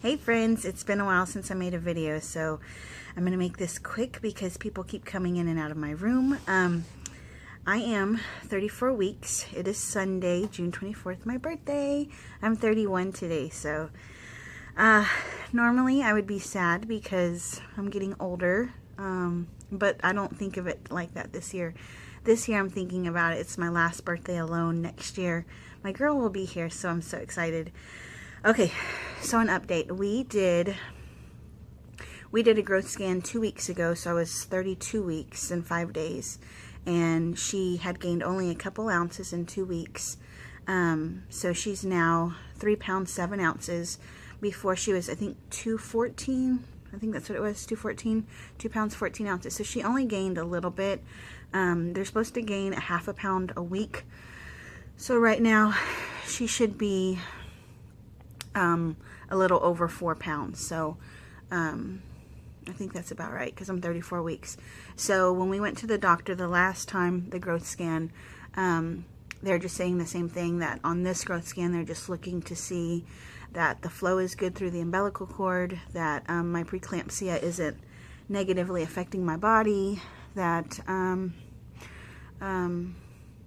Hey friends, it's been a while since I made a video, so I'm gonna make this quick because people keep coming in and out of my room. I am 34 weeks. It is Sunday, June 24th, my birthday. I'm 31 today, so normally I would be sad because I'm getting older, but I don't think of it like that this year. This year I'm thinking about it. It's my last birthday alone. Next year my girl will be here, so I'm so excited. Okay, so an update. We did a growth scan 2 weeks ago, so I was 32 weeks and 5 days, and she had gained only a couple ounces in 2 weeks. So she's now 3 pounds 7 ounces. Before she was, I think, 214. I think that's what it was, 214, 2 pounds 14 ounces. So she only gained a little bit. They're supposed to gain a ½ a pound a week. So right now she should be a little over 4 pounds. So I think that's about right because I'm 34 weeks. So when we went to the doctor the last time, the growth scan, they're just saying the same thing, that on this growth scan they're just looking to see that the flow is good through the umbilical cord, that my preeclampsia isn't negatively affecting my body, that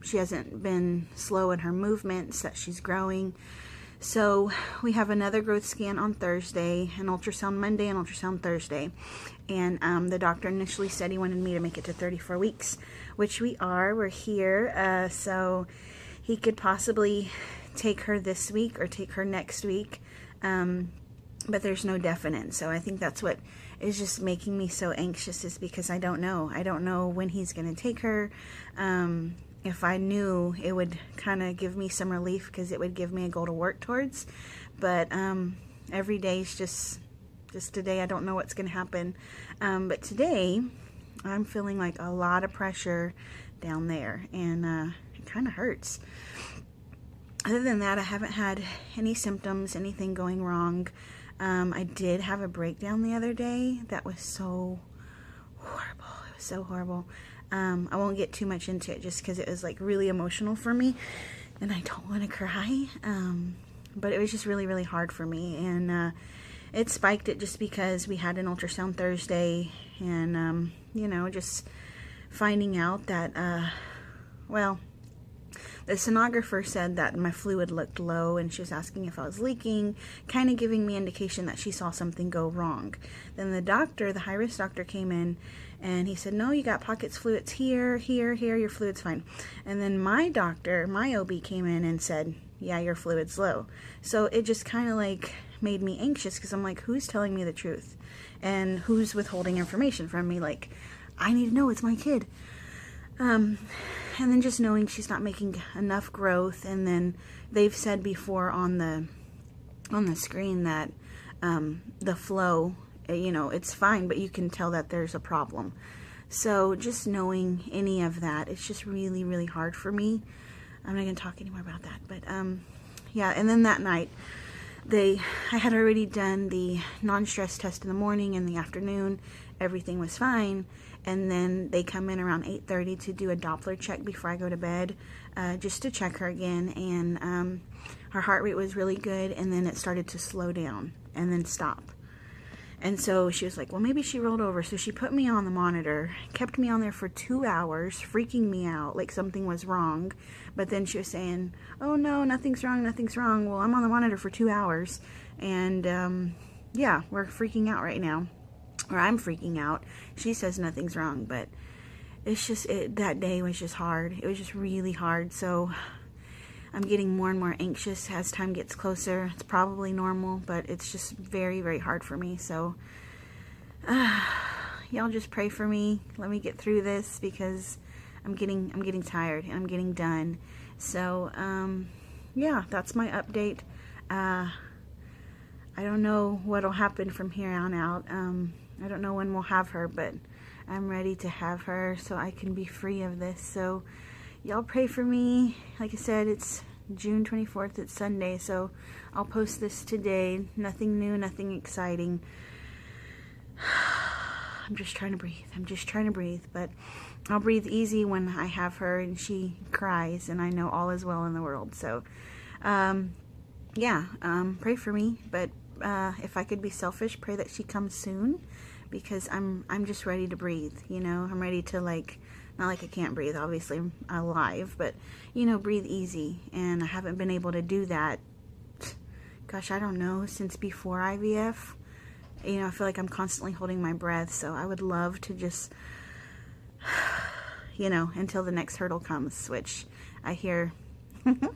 she hasn't been slow in her movements, that she's growing. So we have another growth scan on Thursday, an ultrasound Monday, and ultrasound Thursday. And the doctor initially said he wanted me to make it to 34 weeks, which we are. We're here. So he could possibly take her this week or take her next week. But there's no definite. So I think that's what is just making me so anxious, is because I don't know. I don't know when he's going to take her. If I knew, it would kind of give me some relief because it would give me a goal to work towards. But every day is just today. I don't know what's going to happen. But today, I'm feeling like a lot of pressure down there, and it kind of hurts. Other than that, I haven't had any symptoms, anything going wrong. I did have a breakdown the other day that was so horrible. It was so horrible. I won't get too much into it just because it was like really emotional for me and I don't want to cry. But it was just really, really hard for me, and it spiked it just because we had an ultrasound Thursday, and you know, just finding out that well, the sonographer said that my fluid looked low, and she was asking if I was leaking, kind of giving me indication that she saw something go wrong. Then the doctor, the high-risk doctor, came in, and he said, no, you got pockets fluids here, here, here, your fluid's fine. And then my doctor, my OB, came in and said, yeah, your fluid's low. So it just kind of like made me anxious, because I'm like, who's telling me the truth? And who's withholding information from me? Like, I need to know, it's my kid. And then just knowing she's not making enough growth, and then they've said before on the screen that the flow, you know, it's fine, but you can tell that there's a problem. So just knowing any of that, it's just really, really hard for me. I'm not going to talk anymore about that, but yeah. And then that night, I had already done the non-stress test in the morning and the afternoon. Everything was fine. And then they come in around 8:30 to do a Doppler check before I go to bed, just to check her again. And her heart rate was really good, and then it started to slow down and then stop. And so she was like, well, maybe she rolled over. So she put me on the monitor, kept me on there for 2 hours, freaking me out like something was wrong. But then she was saying, oh no, nothing's wrong, nothing's wrong. Well, I'm on the monitor for 2 hours, and yeah, we're freaking out right now. Or I'm freaking out. She says nothing's wrong, but it's just, that day was just hard. It was just really hard. So I'm getting more and more anxious as time gets closer. It's probably normal, but it's just very, very hard for me. So y'all just pray for me. Let me get through this, because I'm getting tired and I'm getting done. So yeah, that's my update. I don't know what'll happen from here on out. I don't know when we'll have her, but I'm ready to have her so I can be free of this. So y'all pray for me. Like I said, it's June 24th. It's Sunday, so I'll post this today. Nothing new, nothing exciting. I'm just trying to breathe. I'm just trying to breathe, but I'll breathe easy when I have her and she cries and I know all is well in the world. So yeah, pray for me, but if I could be selfish, pray that she comes soon, because I'm just ready to breathe, you know. I'm ready to, like, not like I can't breathe, obviously I'm alive, but, you know, breathe easy. And I haven't been able to do that, gosh, I don't know, since before IVF. You know, I feel like I'm constantly holding my breath, so I would love to just, you know, until the next hurdle comes, which I hear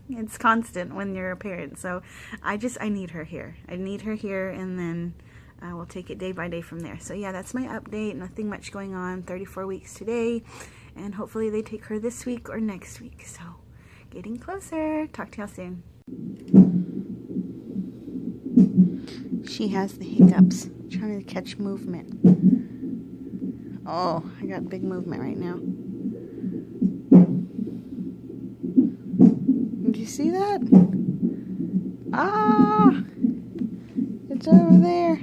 it's constant when you're a parent. So I need her here. I need her here, and then we'll take it day by day from there. So yeah, that's my update. Nothing much going on. 34 weeks today, and hopefully they take her this week or next week. So getting closer. Talk to y'all soon. She has the hiccups. Trying to catch movement. Oh, I got big movement right now. Did you see that? Ah! It's over there.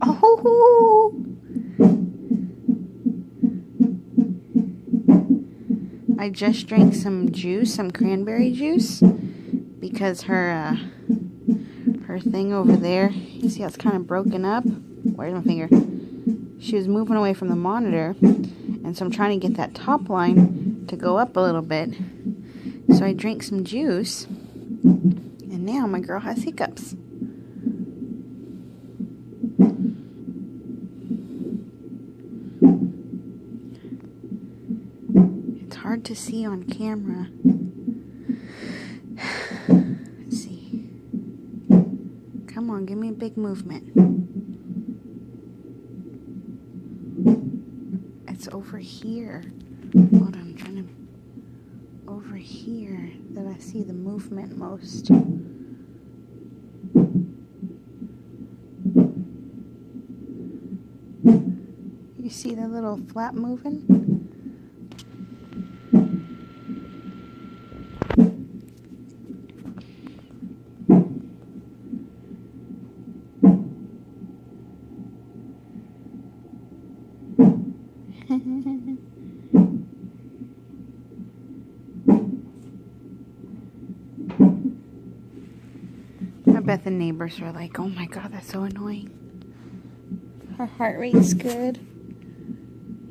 Oh! I just drank some juice, some cranberry juice, because her thing over there, you see how it's kind of broken up? Where's my finger? She was moving away from the monitor, and so I'm trying to get that top line to go up a little bit. So I drank some juice, and now my girl has hiccups. It's hard to see on camera. Let's see. Come on, give me a big movement. It's over here. Hold on, I'm trying to... Over here that I see the movement most. You see the little flap moving? I bet the neighbors are like, oh my god, that's so annoying. Her heart rate's good.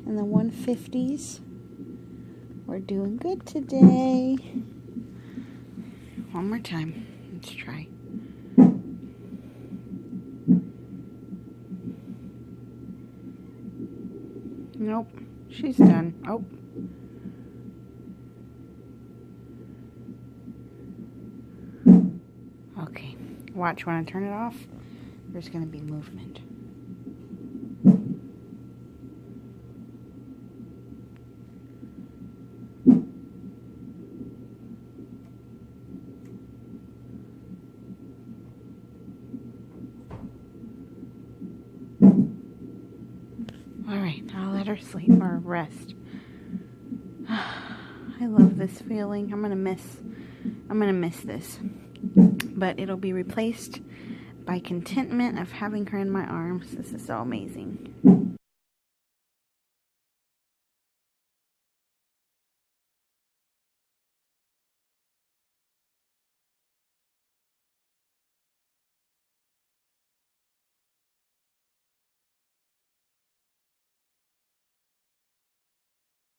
In the 150s. We're doing good today. One more time. Let's try. Nope. She's done. Oh. Okay. Watch, when I turn it off, there's going to be movement. Alright, I'll let her sleep or rest. I love this feeling. I'm gonna miss this. But it'll be replaced by contentment of having her in my arms. This is so amazing.